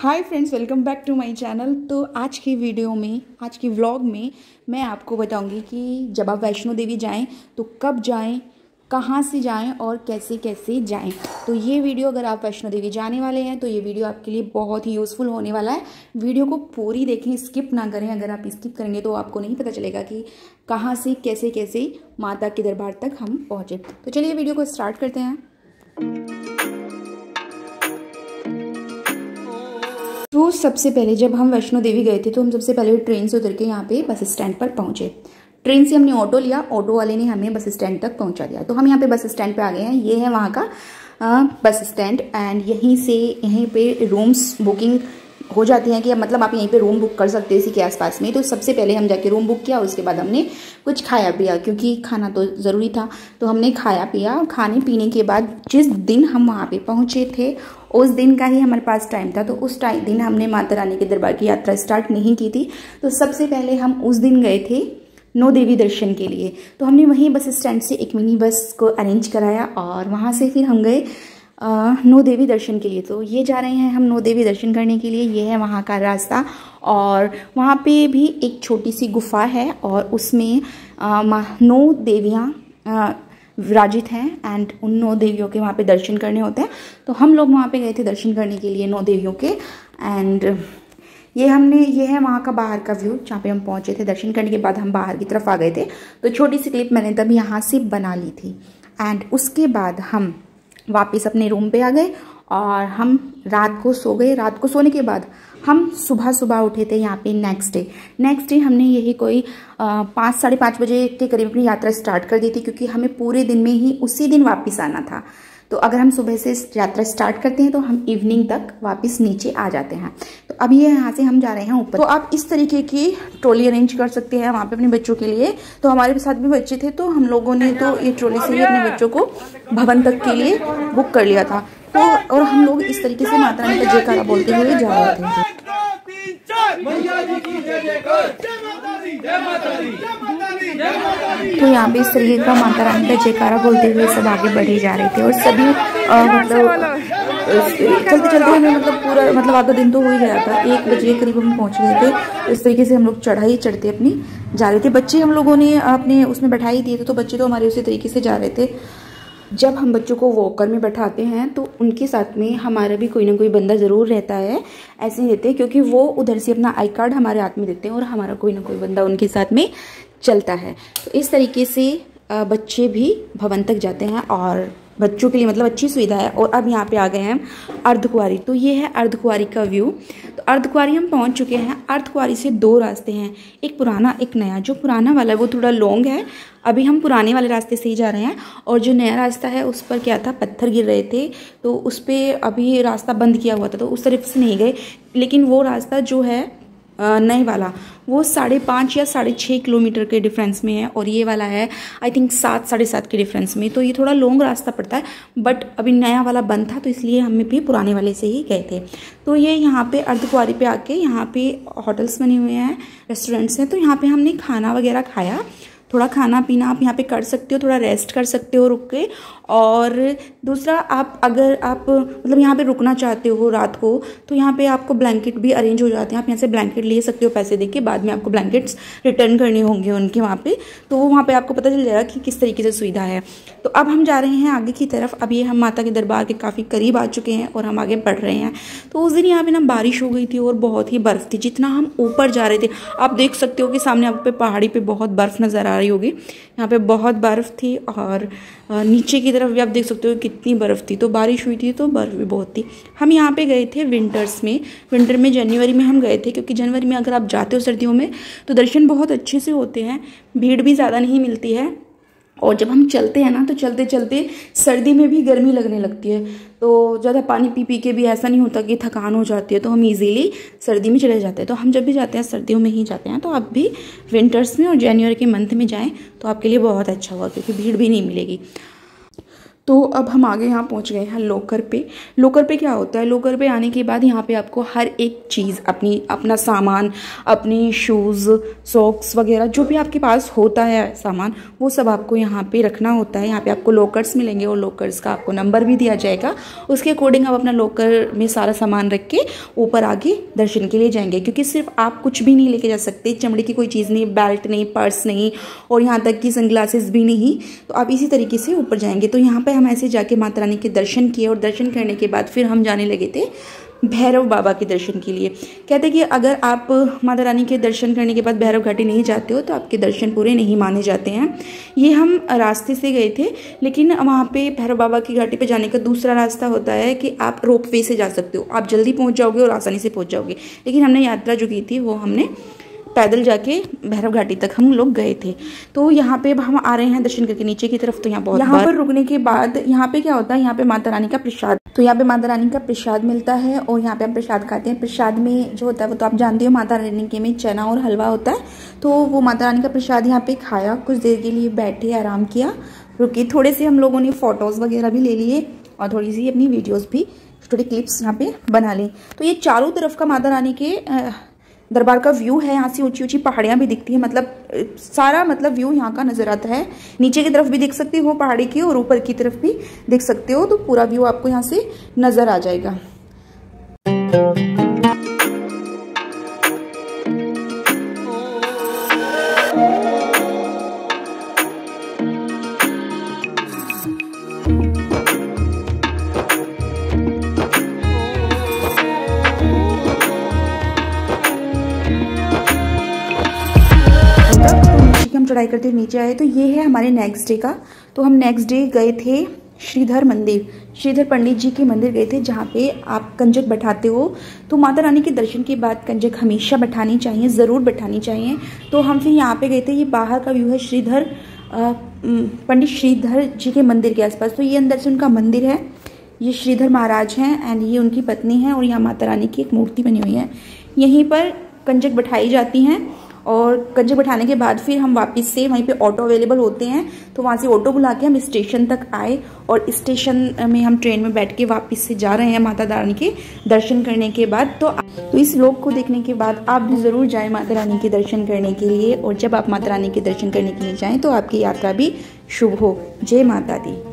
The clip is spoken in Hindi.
Hi friends, welcome back to my channel. तो आज की वीडियो में, आज की व्लॉग में मैं आपको बताऊंगी कि जब आप वैष्णो देवी जाएं तो कब जाएं, कहां से जाएं और कैसे कैसे जाएं। तो ये वीडियो, अगर आप वैष्णो देवी जाने वाले हैं तो ये वीडियो आपके लिए बहुत ही यूज़फुल होने वाला है। वीडियो को पूरी देखें, स्किप ना करें। अगर आप स्किप करेंगे तो आपको नहीं पता चलेगा कि कहाँ से कैसे कैसे माता के दरबार तक हम पहुँचे। तो चलिए वीडियो को स्टार्ट करते हैं। तो सबसे पहले जब हम वैष्णो देवी गए थे तो हम सबसे पहले ट्रेन से उतर के यहाँ पे बस स्टैंड पर पहुँचे। ट्रेन से हमने ऑटो लिया, ऑटो वाले ने हमें बस स्टैंड तक पहुँचा दिया। तो हम यहाँ पे बस स्टैंड पे आ गए हैं। ये है वहाँ का बस स्टैंड एंड यहीं पे रूम्स बुकिंग हो जाती हैं कि मतलब आप यहीं पे रूम बुक कर सकते हैं इसी के आसपास में। तो सबसे पहले हम जाके रूम बुक किया, उसके बाद हमने कुछ खाया पिया, क्योंकि खाना तो ज़रूरी था। तो हमने खाया पिया। खाने पीने के बाद जिस दिन हम वहाँ पे पहुँचे थे उस दिन का ही हमारे पास टाइम था। तो उस दिन हमने माता रानी के दरबार की यात्रा स्टार्ट नहीं की थी। तो सबसे पहले हम उस दिन गए थे नौ देवी दर्शन के लिए। तो हमने वहीं बस स्टैंड से एक मिनी बस को अरेंज कराया और वहाँ से फिर हम गए नौ देवी दर्शन के लिए। तो ये जा रहे हैं हम नौ देवी दर्शन करने के लिए। ये है वहाँ का रास्ता और वहाँ पे भी एक छोटी सी गुफा है और उसमें 9 देवियाँ विराजित हैं एंड उन 9 देवियों के वहाँ पे दर्शन करने होते हैं। तो हम लोग वहाँ पे गए थे दर्शन करने के लिए 9 देवियों के। एंड ये है वहाँ का बाहर का व्यू जहाँ पे हम पहुँचे थे। दर्शन करने के बाद हम बाहर की तरफ आ गए थे। तो छोटी सी क्लिप मैंने तब यहाँ से बना ली थी। एंड उसके बाद हम वापस अपने रूम पे आ गए और हम रात को सो गए। रात को सोने के बाद हम सुबह उठे थे यहाँ पे नेक्स्ट डे हमने यही कोई 5 साढ़े 5 बजे के करीब अपनी यात्रा स्टार्ट कर दी थी, क्योंकि हमें पूरे दिन में ही उसी दिन वापस आना था। तो अगर हम सुबह से यात्रा स्टार्ट करते हैं तो हम इवनिंग तक वापस नीचे आ जाते हैं। तो अब ये यहाँ से हम जा रहे हैं ऊपर। तो आप इस तरीके की ट्रॉली अरेंज कर सकते हैं वहाँ पे अपने बच्चों के लिए। तो हमारे साथ भी बच्चे थे तो हम लोगों ने तो ये ट्रॉली से ही अपने बच्चों को भवन तक के लिए बुक कर लिया था। तो और हम लोग इस तरीके से माता रानी का जयकारा बोलते हुए जा रहे थे। तो यहाँ पे इस तरीके का माता रानी का जयकारा बोलते हुए सब आगे बढ़े जा रहे थे और सभी मतलब चलते चलते हमें मतलब पूरा मतलब आधा दिन तो हो ही गया था। 1 बजे करीब हम पहुँच गए थे। इस तरीके से हम लोग चढ़ाई चढ़ते अपनी जा रहे थे। बच्चे हम लोगों ने अपने उसमें बैठा ही दिए थे, तो बच्चे तो हमारे उसी तरीके से जा रहे थे। जब हम बच्चों को वॉकर में बैठाते हैं तो उनके साथ में हमारा भी कोई ना कोई बंदा ज़रूर रहता है। ऐसे नहीं रहते, क्योंकि वो उधर से अपना आई कार्ड हमारे हाथ में देते हैं और हमारा कोई ना कोई बंदा उनके साथ में चलता है। तो इस तरीके से बच्चे भी भवन तक जाते हैं और बच्चों के लिए मतलब अच्छी सुविधा है। और अब यहाँ पे आ गए हैं हम अर्धकुंवारी। तो ये है अर्धकुंवारी का व्यू। तो अर्धकुंवारी हम पहुँच चुके हैं। अर्धकुंवारी से 2 रास्ते हैं, एक पुराना एक नया। जो पुराना वाला है वो थोड़ा लॉन्ग है, अभी हम पुराने वाले रास्ते से ही जा रहे हैं। और जो नया रास्ता है उस पर क्या था, पत्थर गिर रहे थे तो उस पर अभी रास्ता बंद किया हुआ था, तो उस तरफ से नहीं गए। लेकिन वो रास्ता जो है नए वाला वो 5.5 या 6.5 किलोमीटर के डिफरेंस में है और ये वाला है आई थिंक 7 साढ़े 7 के डिफरेंस में। तो ये थोड़ा लॉन्ग रास्ता पड़ता है, बट अभी नया वाला बंद था तो इसलिए हमें भी पुराने वाले से ही गए थे। तो ये यहाँ पे अर्धकुंवारी पे आके यहाँ पे होटल्स बने हुए हैं, रेस्टोरेंट्स हैं। तो यहाँ पे हमने खाना वगैरह खाया। थोड़ा खाना पीना आप यहाँ पे कर सकते हो, थोड़ा रेस्ट कर सकते हो रुक के। और दूसरा, अगर आप मतलब यहाँ पे रुकना चाहते हो रात को तो यहाँ पे आपको ब्लैंकेट भी अरेंज हो जाते हैं। आप यहाँ से ब्लैंकेट ले सकते हो पैसे देके, बाद में आपको ब्लैंकेट्स रिटर्न करने होंगे उनके वहाँ पे। तो वो वहाँ पे आपको पता चल जाएगा कि किस तरीके से सुविधा है। तो अब हम जा रहे हैं आगे की तरफ। अब ये हम माता के दरबार के काफ़ी करीब आ चुके हैं और हम आगे बढ़ रहे हैं। तो उस दिन यहाँ पे ना बारिश हो गई थी और बहुत ही बर्फ़ थी। जितना हम ऊपर जा रहे थे आप देख सकते हो कि सामने आप पे पहाड़ी पे बहुत बर्फ़ नज़र आ रही होगी। यहाँ पे बहुत बर्फ़ थी और नीचे की तरफ भी आप देख सकते हो कितनी बर्फ़ थी। तो बारिश हुई थी तो बर्फ़ भी बहुत थी। हम यहाँ पे गए थे विंटर में जनवरी में हम गए थे, क्योंकि जनवरी में अगर आप जाते हो सर्दियों में तो दर्शन बहुत अच्छे से होते हैं, भीड़ भी ज़्यादा नहीं मिलती है। और जब हम चलते हैं ना तो चलते चलते सर्दी में भी गर्मी लगने लगती है, तो ज़्यादा पानी पी के भी ऐसा नहीं होता कि थकान हो जाती है, तो हम इजीली सर्दी में चले जाते हैं। तो हम जब भी जाते हैं सर्दियों में ही जाते हैं। तो आप भी विंटर्स में और जनवरी के मंथ में जाएं तो आपके लिए बहुत अच्छा होगा, क्योंकि भीड़ भी नहीं मिलेगी। तो अब हम आगे यहाँ पहुँच गए हैं लोकर पे। लोकर पे क्या होता है, लोकर पे आने के बाद यहाँ पे आपको हर एक चीज़ अपना सामान, अपनी शूज़, सॉक्स वगैरह जो भी आपके पास होता है सामान, वो सब आपको यहाँ पे रखना होता है। यहाँ पे आपको लॉकर्स मिलेंगे और लॉकर्स का आपको नंबर भी दिया जाएगा। उसके अकॉर्डिंग आप अपना लॉकर में सारा सामान रख के ऊपर आगे दर्शन के लिए जाएंगे, क्योंकि सिर्फ आप कुछ भी नहीं लेके जा सकते, चमड़े की कोई चीज़ नहीं, बेल्ट नहीं, पर्स नहीं और यहाँ तक कि सनग्लासेस भी नहीं। तो आप इसी तरीके से ऊपर जाएंगे। तो यहाँ पे हम ऐसे जाके माता रानी के दर्शन किए और दर्शन करने के बाद फिर हम जाने लगे थे भैरव बाबा के दर्शन के लिए। कहते कि अगर आप माता रानी के दर्शन करने के बाद भैरव घाटी नहीं जाते हो तो आपके दर्शन पूरे नहीं माने जाते हैं। ये हम रास्ते से गए थे, लेकिन वहाँ पे भैरव बाबा की घाटी पे जाने का दूसरा रास्ता होता है कि आप रोपवे से जा सकते हो। आप जल्दी पहुँच जाओगे और आसानी से पहुँच जाओगे। लेकिन हमने यात्रा जो की थी वो हमने पैदल जाके भैरव घाटी तक हम लोग गए थे। तो यहाँ पे हम आ रहे हैं दर्शन करके नीचे की तरफ। तो यहाँ पर रुकने के बाद यहाँ पे क्या होता है, यहाँ पे माता रानी का प्रसाद, तो यहाँ पे माता रानी का प्रसाद मिलता है और यहाँ पे हम प्रसाद खाते हैं। प्रसाद में जो होता है वो तो आप जानते हो, माता रानी के में चना और हलवा होता है। तो वो माता रानी का प्रसाद यहाँ पे खाया, कुछ देर के लिए बैठे, आराम किया, रुके, थोड़े से हम लोगों ने फोटोज वगैरह भी ले लिए और थोड़ी सी अपनी वीडियोज भी, थोड़ी क्लिप्स यहाँ पे बना ली। तो ये चारों तरफ का माता रानी के दरबार का व्यू है। यहाँ से ऊंची ऊंची पहाड़ियाँ भी दिखती है, मतलब सारा व्यू यहाँ का नजर आता है। नीचे की तरफ भी देख सकते हो पहाड़ी की और ऊपर की तरफ भी देख सकते हो। तो पूरा व्यू आपको यहाँ से नजर आ जाएगा। हम चढ़ाई करते हुए नीचे आए। तो ये है हमारे नेक्स्ट डे का। तो हम नेक्स्ट डे गए थे श्रीधर मंदिर, श्रीधर पंडित जी के मंदिर गए थे, जहाँ पे आप कंजक बैठाते हो। तो माता रानी के दर्शन के बाद कंजक हमेशा बैठानी चाहिए, ज़रूर बैठानी चाहिए। तो हम फिर यहाँ पे गए थे। ये बाहर का व्यू है श्रीधर पंडित श्रीधर जी के मंदिर के आसपास। तो ये अंदर से उनका मंदिर है। ये श्रीधर महाराज हैं एंड ये उनकी पत्नी है और यहाँ माता रानी की एक मूर्ति बनी हुई है। यहीं पर कंजक बैठाई जाती हैं और कंजक बैठाने के बाद फिर हम वापस से वहीं पे ऑटो अवेलेबल होते हैं। तो वहाँ से ऑटो बुला के हम स्टेशन तक आए और स्टेशन में हम ट्रेन में बैठ के वापस से जा रहे हैं माता रानी के दर्शन करने के बाद। तो इस व्लॉग को देखने के बाद आप भी ज़रूर जाएं माता रानी के दर्शन करने के लिए। और जब आप माता रानी के दर्शन करने के लिए जाएँ तो आपकी यात्रा भी शुभ हो। जय माता दी।